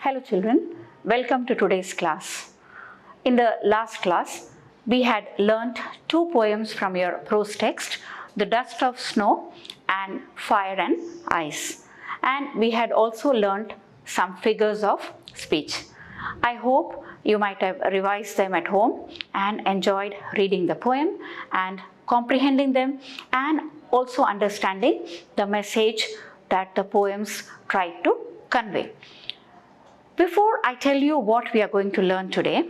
Hello children, welcome to today's class. In the last class, we had learnt two poems from your prose text, The Dust of Snow and Fire and Ice. And we had also learnt some figures of speech. I hope you might have revised them at home and enjoyed reading the poem and comprehending them and also understanding the message that the poems tried to convey. Before I tell you what we are going to learn today,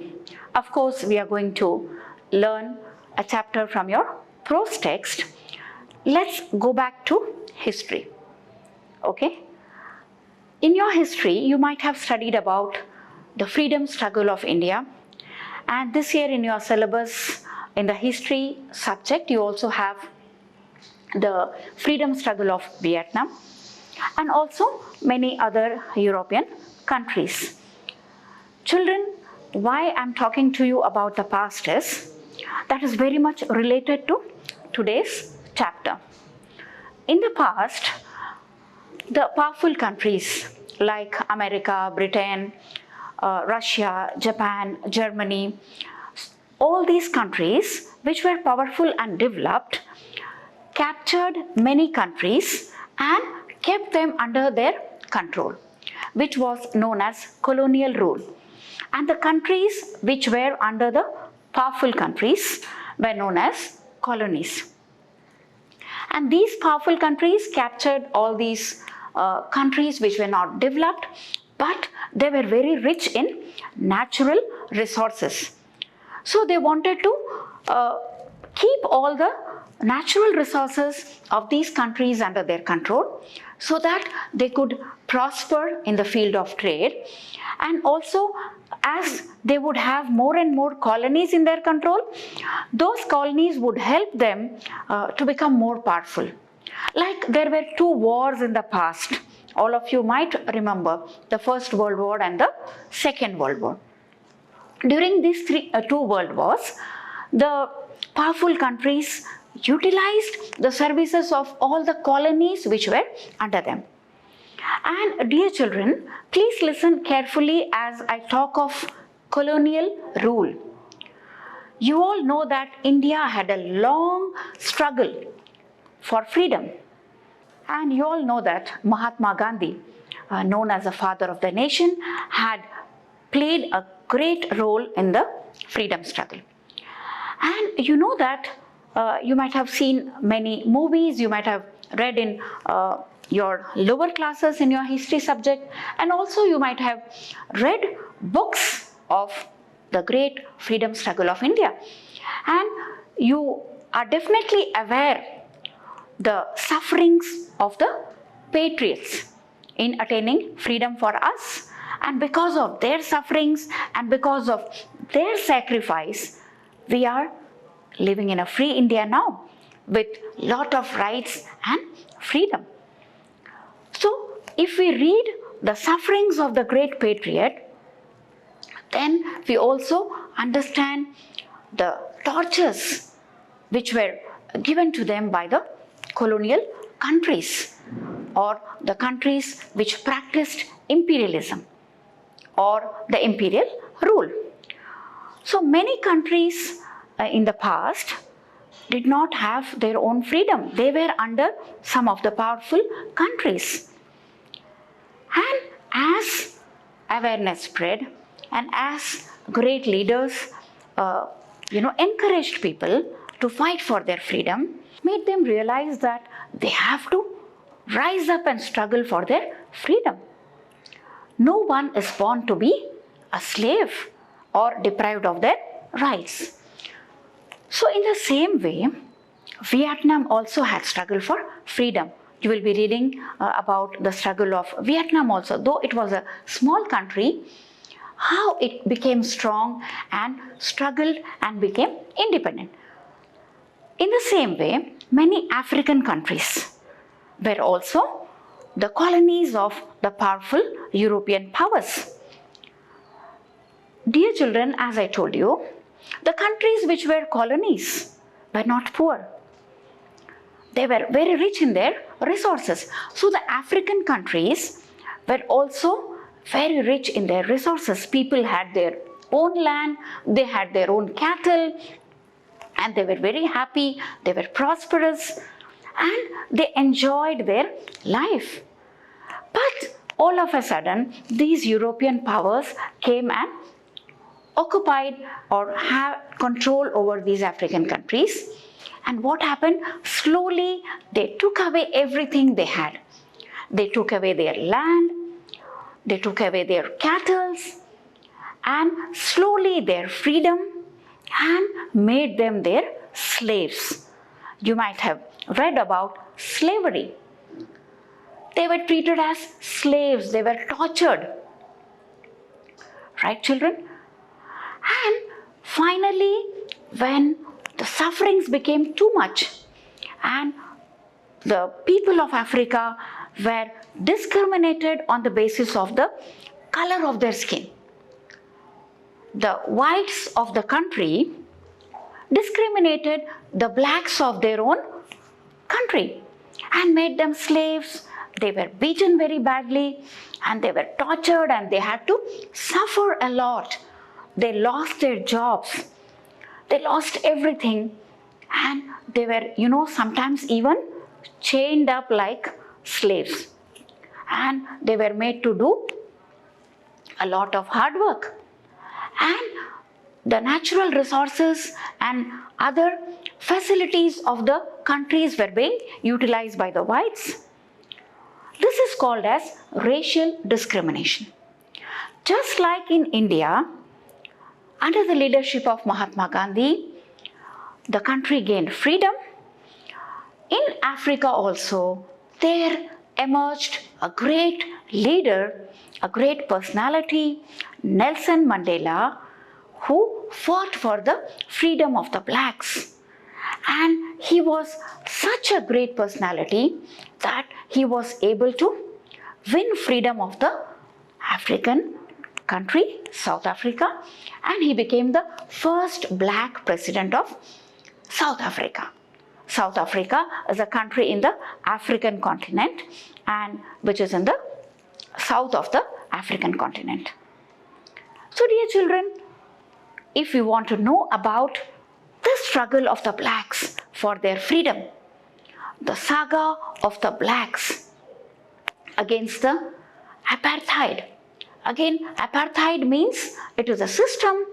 of course we are going to learn a chapter from your prose text. Let's go back to history. Okay? In your history, you might have studied about the freedom struggle of India, and this year in your syllabus, in the history subject, you also have the freedom struggle of Vietnam and also many other European countries. Children, why I'm talking to you about the past is that is very much related to today's chapter. In the past, the powerful countries like America, Britain, Russia, Japan, Germany, all these countries which were powerful and developed captured many countries and kept them under their control, which was known as colonial rule. And the countries which were under the powerful countries were known as colonies. And these powerful countries captured all these countries which were not developed, but they were very rich in natural resources. So they wanted to keep all the natural resources of these countries under their control so that they could prosper in the field of trade, and also as they would have more and more colonies in their control, those colonies would help them to become more powerful. Like there were two wars in the past. All of you might remember the First World War and the Second World War. During these two world wars, the powerful countries utilized the services of all the colonies which were under them. And dear children, please listen carefully as I talk of colonial rule. You all know that India had a long struggle for freedom. And you all know that Mahatma Gandhi, known as the father of the nation, had played a great role in the freedom struggle. And you know that you might have seen many movies, you might have read in your lower classes in your history subject, and also you might have read books of the great freedom struggle of India. And you are definitely aware the sufferings of the patriots in attaining freedom for us. And because of their sufferings and because of their sacrifice, we are living in a free India now with lot of rights and freedom. So if we read the sufferings of the great patriot, then we also understand the tortures which were given to them by the colonial countries or the countries which practiced imperialism or the imperial rule. So many countries in the past did not have their own freedom. They were under some of the powerful countries. And as awareness spread and as great leaders encouraged people to fight for their freedom, made them realize that they have to rise up and struggle for their freedom. No one is born to be a slave or deprived of their rights. So in the same way, Vietnam also had struggle for freedom. You will be reading about the struggle of Vietnam also, though it was a small country, how it became strong and struggled and became independent. In the same way, many African countries were also the colonies of the powerful European powers. Dear children, as I told you, the countries which were colonies were not poor. They were very rich in their resources. So the African countries were also very rich in their resources. People had their own land, they had their own cattle, and they were very happy, they were prosperous, and they enjoyed their life. But all of a sudden, these European powers came and occupied or have control over these African countries. And what happened? Slowly, they took away everything they had. They took away their land, they took away their cattle, and slowly their freedom, and made them their slaves. You might have read about slavery. They were treated as slaves, they were tortured. Right, children? And finally, when the sufferings became too much and the people of Africa were discriminated on the basis of the color of their skin, the whites of the country discriminated the blacks of their own country and made them slaves. They were beaten very badly and they were tortured and they had to suffer a lot. They lost their jobs, they lost everything, and they were, sometimes even chained up like slaves. And they were made to do a lot of hard work. And the natural resources and other facilities of the countries were being utilized by the whites. This is called as racial discrimination. Just like in India, under the leadership of Mahatma Gandhi, the country gained freedom. In Africa also, there emerged a great leader, a great personality, Nelson Mandela, who fought for the freedom of the blacks. And he was such a great personality that he was able to win freedom of the African country, South Africa, and he became the first black president of South Africa. South Africa is a country in the African continent and which is in the south of the African continent. So dear children, if you want to know about the struggle of the blacks for their freedom, the saga of the blacks against the apartheid. Again, apartheid means it is a system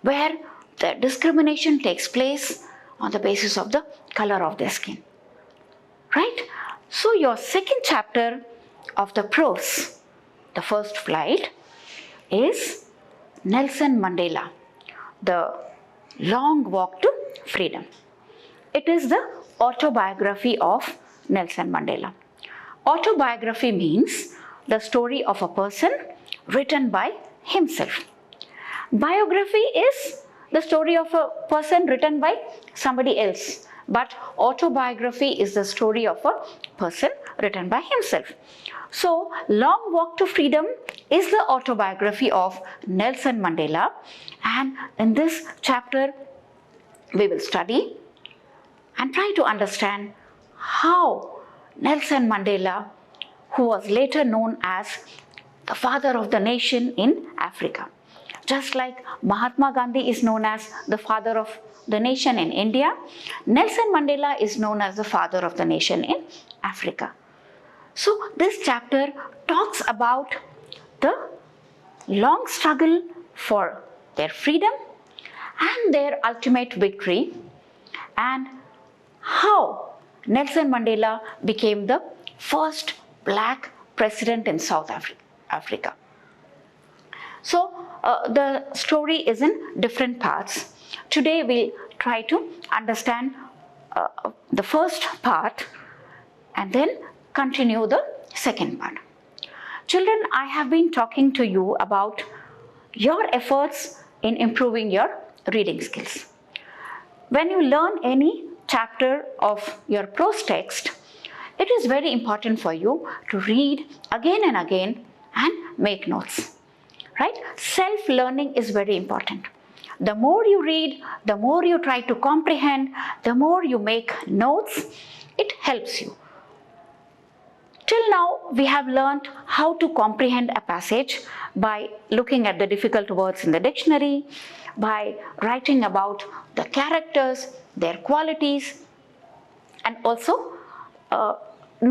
where the discrimination takes place on the basis of the color of their skin. Right? So your second chapter of the prose, the first flight, is Nelson Mandela, the long walk to freedom. It is the autobiography of Nelson Mandela. Autobiography means the story of a person written by himself. Biography is the story of a person written by somebody else, but autobiography is the story of a person written by himself. So, Long Walk to Freedom is the autobiography of Nelson Mandela, and in this chapter we will study and try to understand how Nelson Mandela, who was later known as the father of the nation in Africa, just like Mahatma Gandhi is known as the father of the nation in India, Nelson Mandela is known as the father of the nation in Africa. So this chapter talks about the long struggle for their freedom and their ultimate victory, and how Nelson Mandela became the first black president in South Africa. So the story is in different parts. Today we'll try to understand the first part and then continue the second part. Children, I have been talking to you about your efforts in improving your reading skills. When you learn any chapter of your prose text, it is very important for you to read again and again and make notes. Right? Self-learning is very important. The more you read, the more you try to comprehend, the more you make notes, it helps you. Till now we have learnt how to comprehend a passage by looking at the difficult words in the dictionary, by writing about the characters, their qualities, and also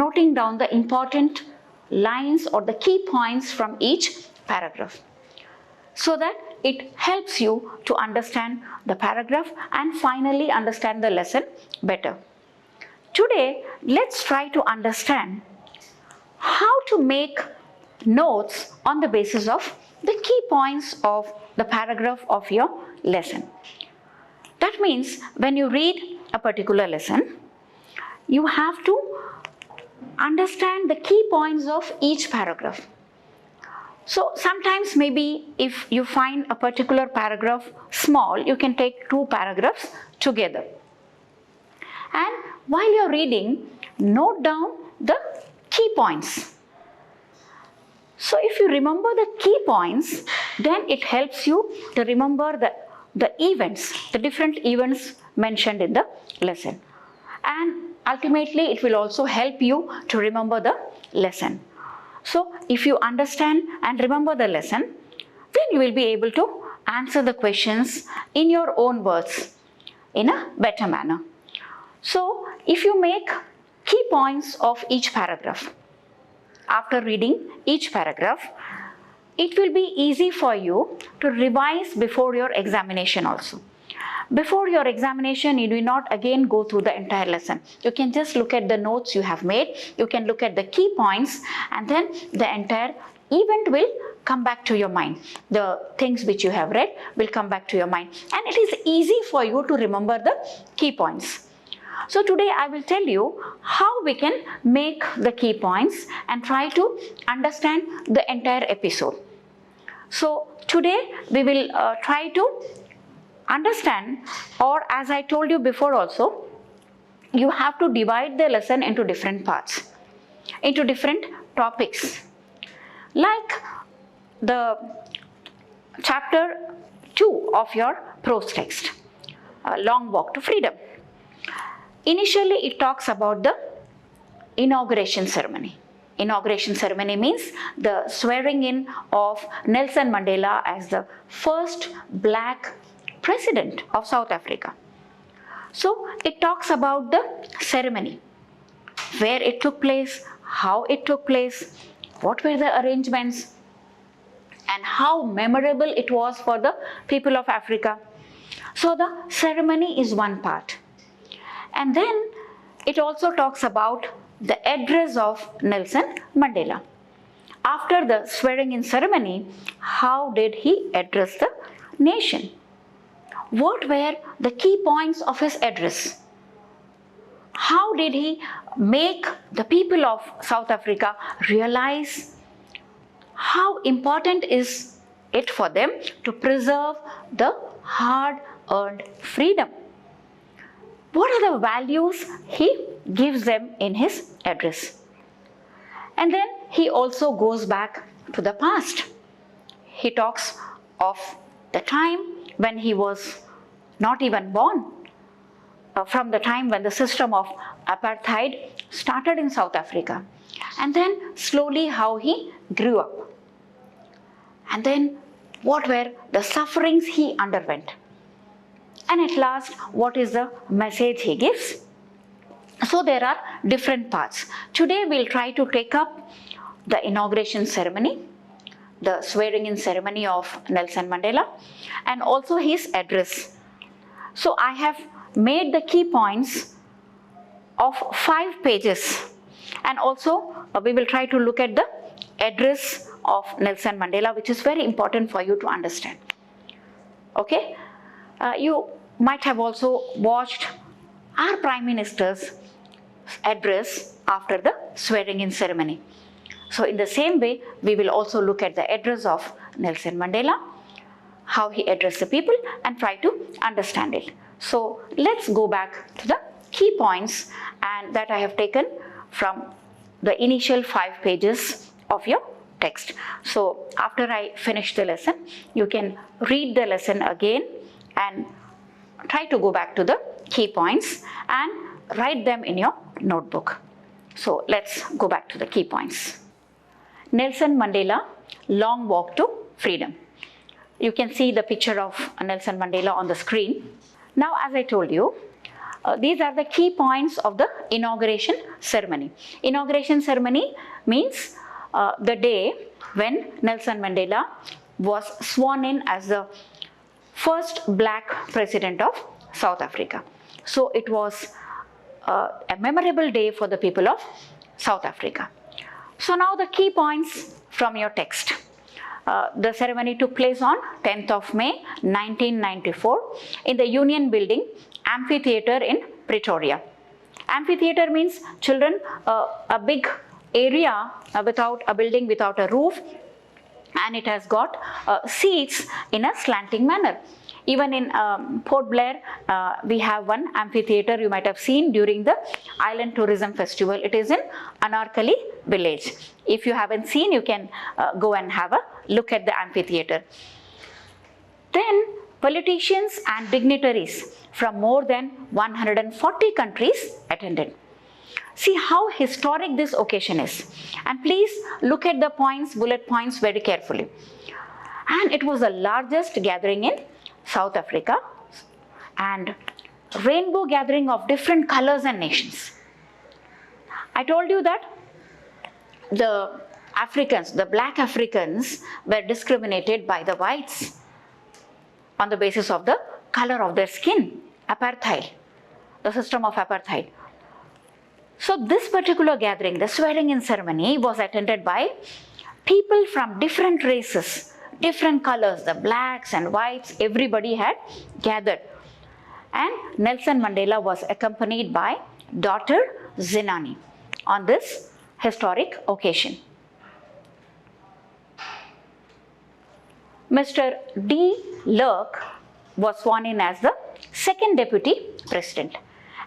noting down the important lines or the key points from each paragraph, so that it helps you to understand the paragraph and finally understand the lesson better. Today, let's try to understand how to make notes on the basis of the key points of the paragraph of your lesson. That means when you read a particular lesson, you have to understand the key points of each paragraph. So sometimes maybe if you find a particular paragraph small, you can take two paragraphs together. And while you're reading, note down the key points. So if you remember the key points, then it helps you to remember the events, the different events mentioned in the lesson. And ultimately, it will also help you to remember the lesson. So if you understand and remember the lesson, then you will be able to answer the questions in your own words in a better manner. So if you make key points of each paragraph, after reading each paragraph, it will be easy for you to revise before your examination also. Before your examination, you do not again go through the entire lesson. You can just look at the notes you have made, you can look at the key points, and then the entire event will come back to your mind. The things which you have read will come back to your mind, and it is easy for you to remember the key points. So today I will tell you how we can make the key points and try to understand the entire episode. So today we will try to understand, or as I told you before also, you have to divide the lesson into different parts, into different topics. Like the chapter 2 of your prose text, A Long Walk to Freedom. Initially, it talks about the inauguration ceremony. Inauguration ceremony means the swearing in of Nelson Mandela as the first black president of South Africa. So it talks about the ceremony, where it took place, how it took place, what were the arrangements, and how memorable it was for the people of Africa. So the ceremony is one part. And then it also talks about the address of Nelson Mandela. After the swearing in ceremony, how did he address the nation? What were the key points of his address? How did he make the people of South Africa realize how important is it for them to preserve the hard-earned freedom? What are the values he gives them in his address? And then he also goes back to the past. He talks of the time when he was not even born, from the time when the system of apartheid started in South Africa, and then slowly how he grew up, and then what were the sufferings he underwent, and at last what is the message he gives. So there are different parts. Today we'll try to take up the inauguration ceremony, the swearing in ceremony of Nelson Mandela, and also his address. So I have made the key points of 5 pages, and also we will try to look at the address of Nelson Mandela, which is very important for you to understand. Okay? You might have also watched our Prime Minister's address after the swearing in ceremony. So in the same way, we will also look at the address of Nelson Mandela, how he addressed the people, and try to understand it. So let's go back to the key points, and that I have taken from the initial 5 pages of your text. So after I finish the lesson, you can read the lesson again and try to go back to the key points and write them in your notebook. So let's go back to the key points. Nelson Mandela, long walk to freedom. You can see the picture of Nelson Mandela on the screen. Now, as I told you, these are the key points of the inauguration ceremony. Inauguration ceremony means the day when Nelson Mandela was sworn in as the first black president of South Africa. So it was a memorable day for the people of South Africa. So now the key points from your text. The ceremony took place on 10th of May 1994 in the Union Building Amphitheatre in Pretoria. Amphitheatre means, children, a big area without a building, without a roof, and it has got seats in a slanting manner. Even in Port Blair, we have one amphitheatre you might have seen during the Island Tourism Festival. It is in Anarkali village. If you haven't seen, you can go and have a look at the amphitheatre. Then politicians and dignitaries from more than 140 countries attended. See how historic this occasion is. And please look at the points, bullet points very carefully. And it was the largest gathering in South Africa, and rainbow gathering of different colors and nations. I told you that the Africans, the black Africans, were discriminated by the whites on the basis of the color of their skin, apartheid, the system of apartheid. So this particular gathering, the swearing in ceremony, was attended by people from different races, different colors, the blacks and whites, everybody had gathered. And Nelson Mandela was accompanied by daughter Zinani on this historic occasion. Mr. D. Lerk was sworn in as the second deputy president,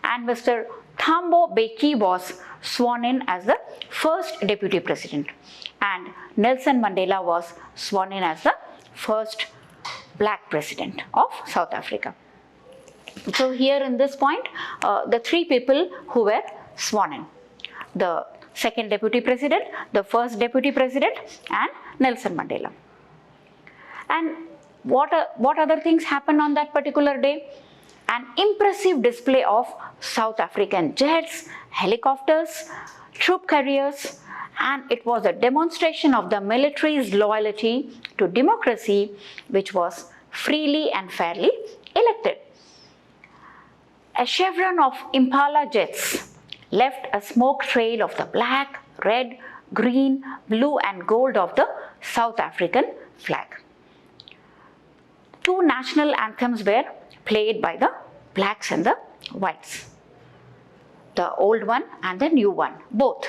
and Mr. Thabo Mbeki was sworn in as the first deputy president, and Nelson Mandela was sworn in as the first black president of South Africa. So here in this point, the three people who were sworn in: the second deputy president, the first deputy president, and Nelson Mandela. And what other things happened on that particular day? An impressive display of South African jets, helicopters, troop carriers, and it was a demonstration of the military's loyalty to democracy, which was freely and fairly elected. A chevron of Impala jets left a smoke trail of the black, red, green, blue and gold of the South African flag. Two national anthems were played by the blacks and the whites, the old one and the new one, both.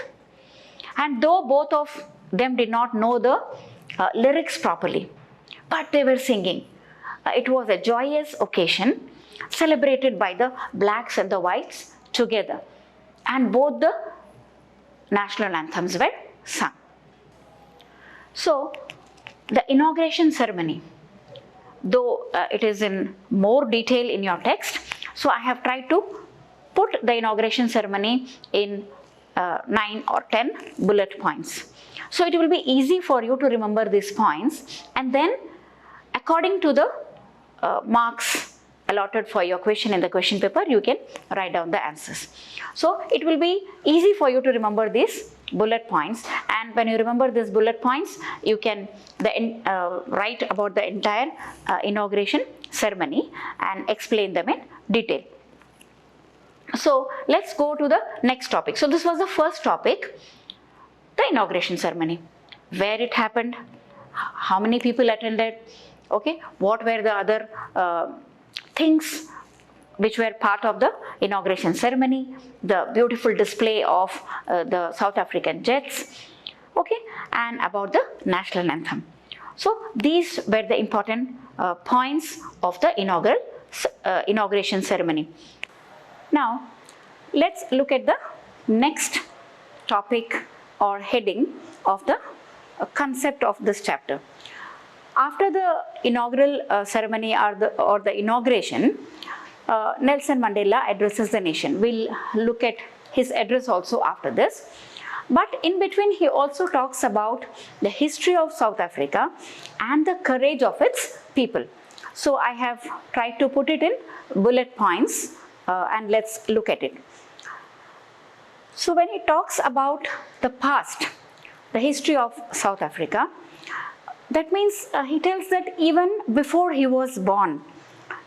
And though both of them did not know the lyrics properly, but they were singing. It was a joyous occasion celebrated by the blacks and the whites together, and both the national anthems were sung. So the inauguration ceremony, though it is in more detail in your text, so I have tried to put the inauguration ceremony in 9 or 10 bullet points. So it will be easy for you to remember these points, and then according to the marks allotted for your question in the question paper, you can write down the answers. So it will be easy for you to remember these bullet points, and when you remember these bullet points, you can write about the entire inauguration ceremony and explain them in detail. So let's go to the next topic. So this was the first topic, the inauguration ceremony. Where it happened, how many people attended, okay, what were the other things which were part of the inauguration ceremony, the beautiful display of the South African jets, okay, and about the national anthem. So these were the important points of the inauguration ceremony. Now let's look at the next topic or heading of the concept of this chapter. After the inaugural ceremony or the inauguration, Nelson Mandela addresses the nation. We'll look at his address also after this. But in between he also talks about the history of South Africa and the courage of its people. So I have tried to put it in bullet points and let's look at it. So when he talks about the past, the history of South Africa, that means he tells that even before he was born,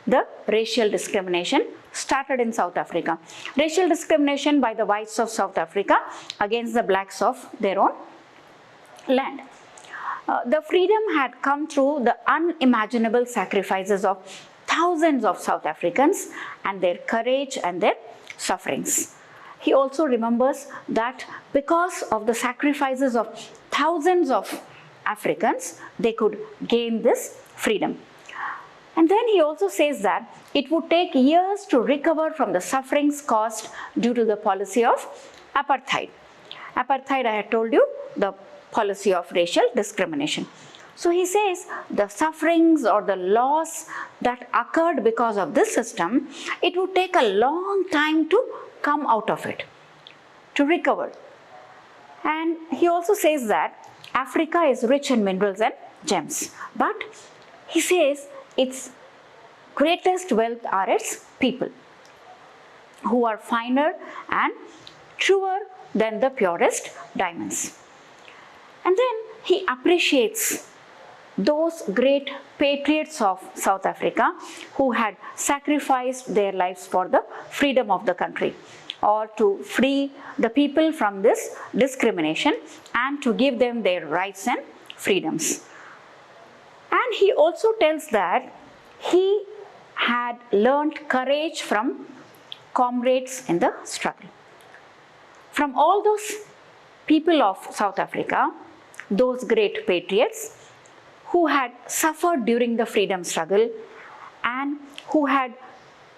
the racial discrimination started in South Africa. Racial discrimination by the whites of South Africa against the blacks of their own land. The freedom had come through the unimaginable sacrifices of thousands of South Africans and their courage and their sufferings. He also remembers that because of the sacrifices of thousands of Africans, they could gain this freedom. And then he also says that it would take years to recover from the sufferings caused due to the policy of apartheid. Apartheid, I had told you, the policy of racial discrimination. So he says the sufferings or the loss that occurred because of this system, it would take a long time to come out of it, to recover. And he also says that Africa is rich in minerals and gems, but he says its greatest wealth are its people, who are finer and truer than the purest diamonds. And then he appreciates those great patriots of South Africa who had sacrificed their lives for the freedom of the country, or to free the people from this discrimination and to give them their rights and freedoms. And he also tells that he had learnt courage from comrades in the struggle. From all those people of South Africa, those great patriots who had suffered during the freedom struggle and who had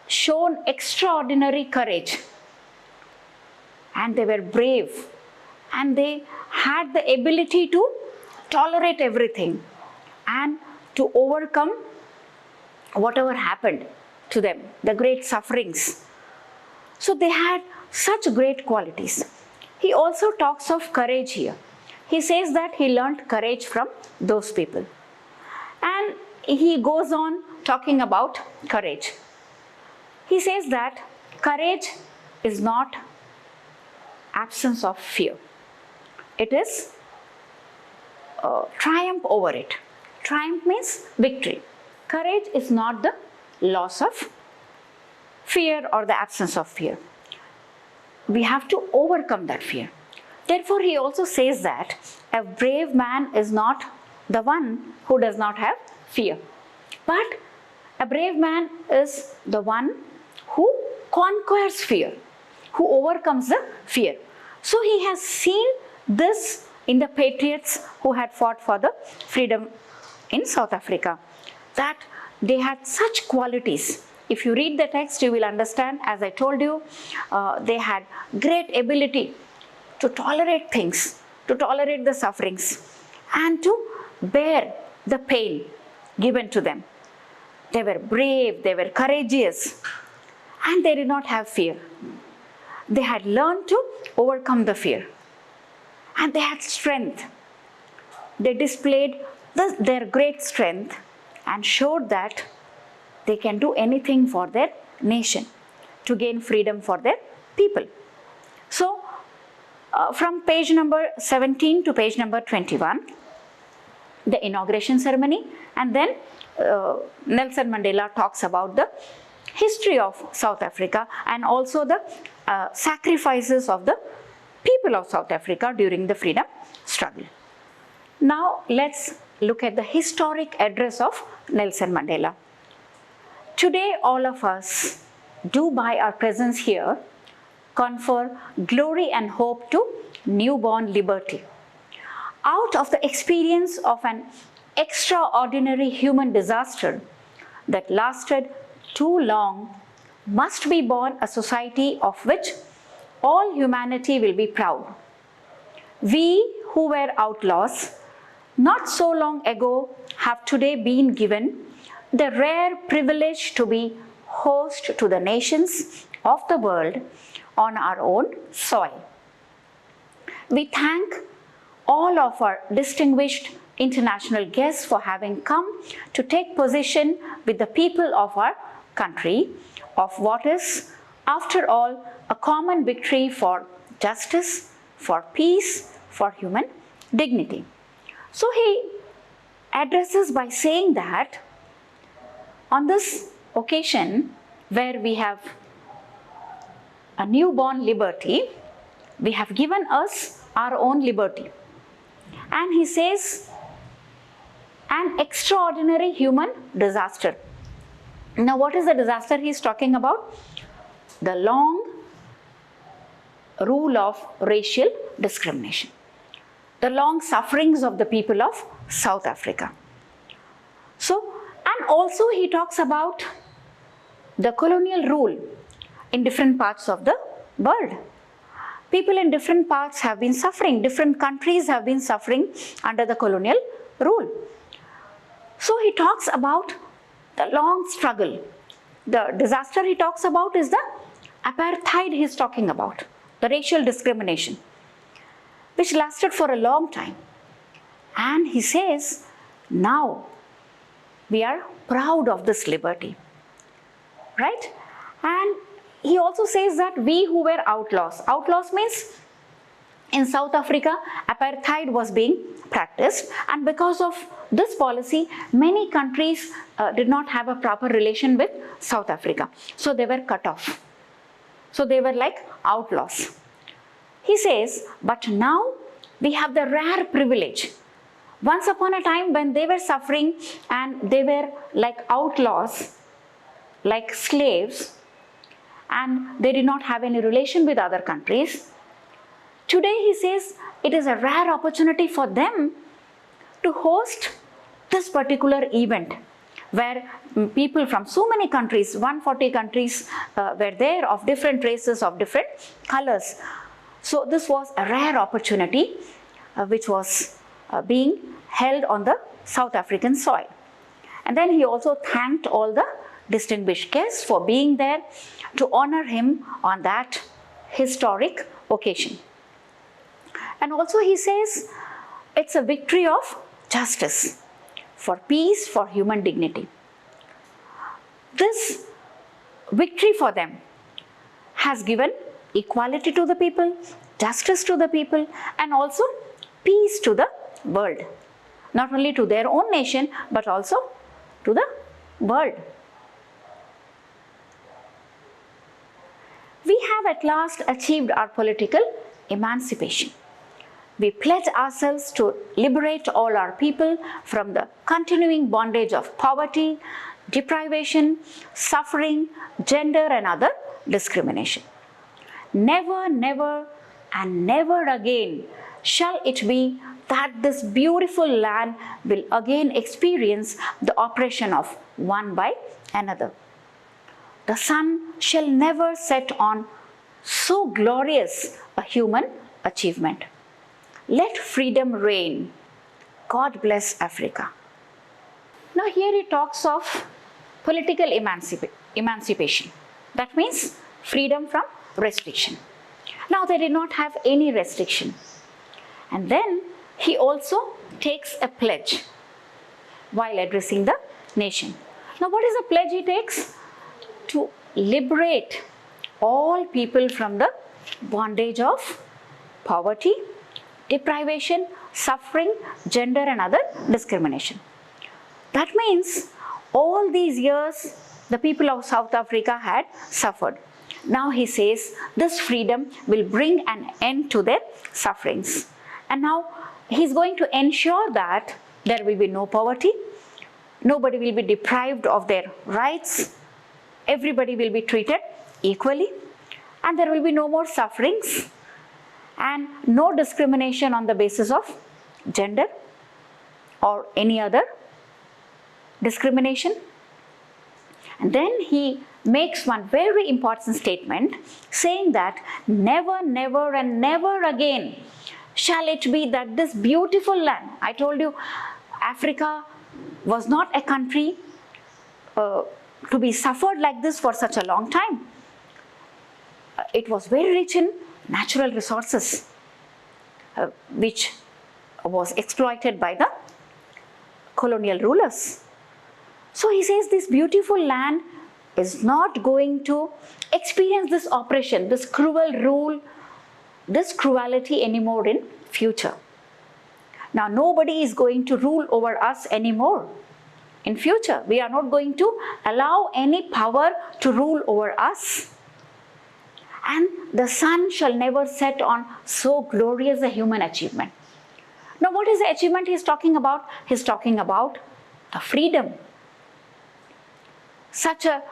shown extraordinary courage, and they were brave and they had the ability to tolerate everything and to overcome whatever happened to them, the great sufferings. So they had such great qualities. He also talks of courage here. He says that he learnt courage from those people. And he goes on talking about courage. He says that courage is not absence of fear. It is triumph over it. Triumph means victory. Courage is not the loss of fear or the absence of fear. We have to overcome that fear. Therefore, he also says that a brave man is not the one who does not have fear, but a brave man is the one who conquers fear, who overcomes the fear. So he has seen this in the patriots who had fought for the freedom in South Africa, that they had such qualities. If you read the text, you will understand, as I told you, they had great ability to tolerate things, to tolerate the sufferings, and to bear the pain given to them. They were brave, they were courageous, and they did not have fear. They had learned to overcome the fear, and they had strength. They displayed their great strength and showed that they can do anything for their nation to gain freedom for their people. So, from page number 17 to page number 21, the inauguration ceremony, and then Nelson Mandela talks about the history of South Africa and also the sacrifices of the people of South Africa during the freedom struggle. Now let's look at the historic address of Nelson Mandela. Today all of us do, by our presence here, confer glory and hope to newborn liberty. Out of the experience of an extraordinary human disaster that lasted too long, must be born a society of which all humanity will be proud. We who were outlaws not so long ago have today been given the rare privilege to be host to the nations of the world on our own soil. We thank all of our distinguished international guests for having come to take position with the people of our country of what is, after all, a common victory for justice, for peace, for human dignity. So he addresses by saying that on this occasion where we have a newborn liberty, we have given us our own liberty. And he says, an extraordinary human disaster. Now, what is the disaster he is talking about? The long rule of racial discrimination, the long sufferings of the people of South Africa. So, and also he talks about the colonial rule in different parts of the world. People in different parts have been suffering, different countries have been suffering under the colonial rule. So he talks about the long struggle. The disaster he talks about is the apartheid he is talking about, the racial discrimination, which lasted for a long time. And he says, now we are proud of this liberty, right? And he also says that we who were outlaws, outlaws means in South Africa, apartheid was being practiced, and because of this policy, many countries did not have a proper relation with South Africa. So they were cut off. So they were like outlaws. He says, but now we have the rare privilege. Once upon a time when they were suffering and they were like outlaws, like slaves, and they did not have any relation with other countries, today he says it is a rare opportunity for them to host this particular event where people from so many countries, 140 countries were there, of different races, of different colors. So this was a rare opportunity which was being held on the South African soil. And then he also thanked all the distinguished guests for being there to honor him on that historic occasion. And also he says it's a victory of justice, for peace, for human dignity. This victory for them has given equality to the people, justice to the people, and also peace to the world. Not only to their own nation, but also to the world. We have at last achieved our political emancipation. We pledge ourselves to liberate all our people from the continuing bondage of poverty, deprivation, suffering, gender and other discrimination. Never, never and never again shall it be that this beautiful land will again experience the oppression of one by another. The sun shall never set on so glorious a human achievement. Let freedom reign. God bless Africa. Now here he talks of political emancipation. That means freedom from restriction. Now they did not have any restriction. And then he also takes a pledge while addressing the nation. Now what is the pledge he takes? To liberate all people from the bondage of poverty, deprivation, suffering, gender and other discrimination. That means all these years the people of South Africa had suffered. Now he says this freedom will bring an end to their sufferings. And now he's going to ensure that there will be no poverty, nobody will be deprived of their rights, everybody will be treated equally, and there will be no more sufferings and no discrimination on the basis of gender or any other discrimination. And then he makes one very important statement saying that never, never and never again shall it be that this beautiful land, I told you Africa was not a country to be suffered like this for such a long time. it was very rich in natural resources, which was exploited by the colonial rulers. So he says this beautiful land is not going to experience this oppression, this cruel rule, this cruelty anymore in future. Now nobody is going to rule over us anymore. In future, we are not going to allow any power to rule over us. And the sun shall never set on so glorious a human achievement. Now what is the achievement he is talking about? He is talking about the freedom. Such a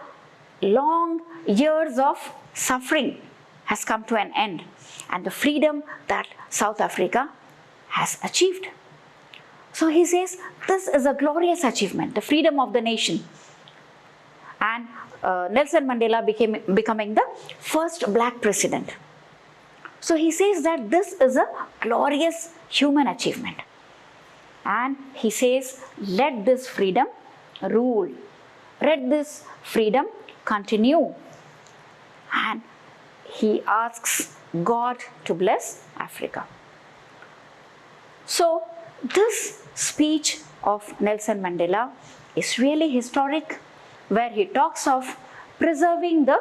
long years of suffering has come to an end, and the freedom that South Africa has achieved. So he says this is a glorious achievement, the freedom of the nation. And Nelson Mandela becoming the first black president. So he says that this is a glorious human achievement. And he says, let this freedom rule. Let this freedom continue. And he asks God to bless Africa. So this speech of Nelson Mandela is really historic, where he talks of preserving the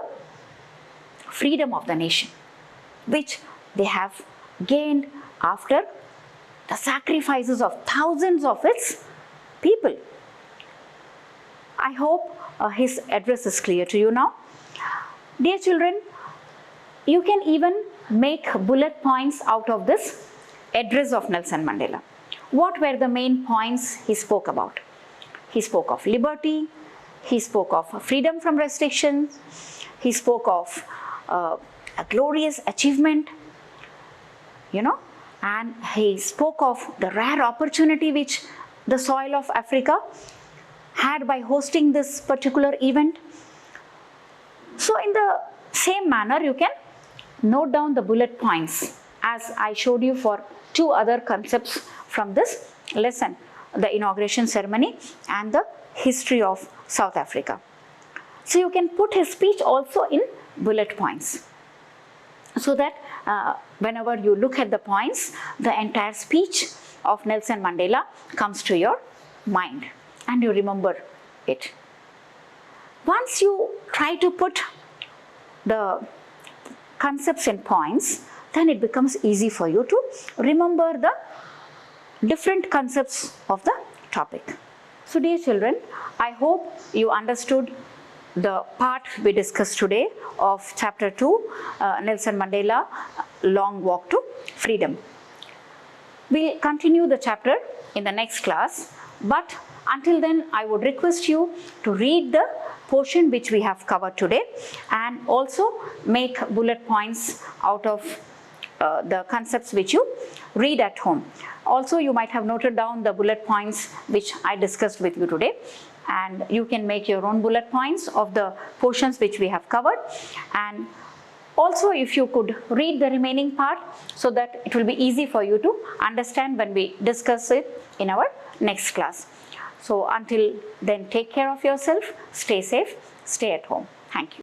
freedom of the nation, which they have gained after the sacrifices of thousands of its people. I hope his address is clear to you now. Dear children, you can even make bullet points out of this address of Nelson Mandela. What were the main points he spoke about? He spoke of liberty, he spoke of freedom from restriction, he spoke of a glorious achievement, and he spoke of the rare opportunity which the soil of Africa had by hosting this particular event. So in the same manner, you can note down the bullet points as I showed you for two other concepts from this lesson, the inauguration ceremony and the history of South Africa. So you can put his speech also in bullet points, so that whenever you look at the points, the entire speech of Nelson Mandela comes to your mind and you remember it. Once you try to put the concepts in points, then it becomes easy for you to remember the different concepts of the topic. So dear children, I hope you understood the part we discussed today of chapter 2, Nelson Mandela, Long Walk to Freedom. We'll continue the chapter in the next class, but until then I would request you to read the portion which we have covered today and also make bullet points out of the concepts which you read at home. Also, you might have noted down the bullet points which I discussed with you today, and you can make your own bullet points of the portions which we have covered. And also, if you could read the remaining part, so that it will be easy for you to understand when we discuss it in our next class. So until then, take care of yourself, stay safe, stay at home. Thank you.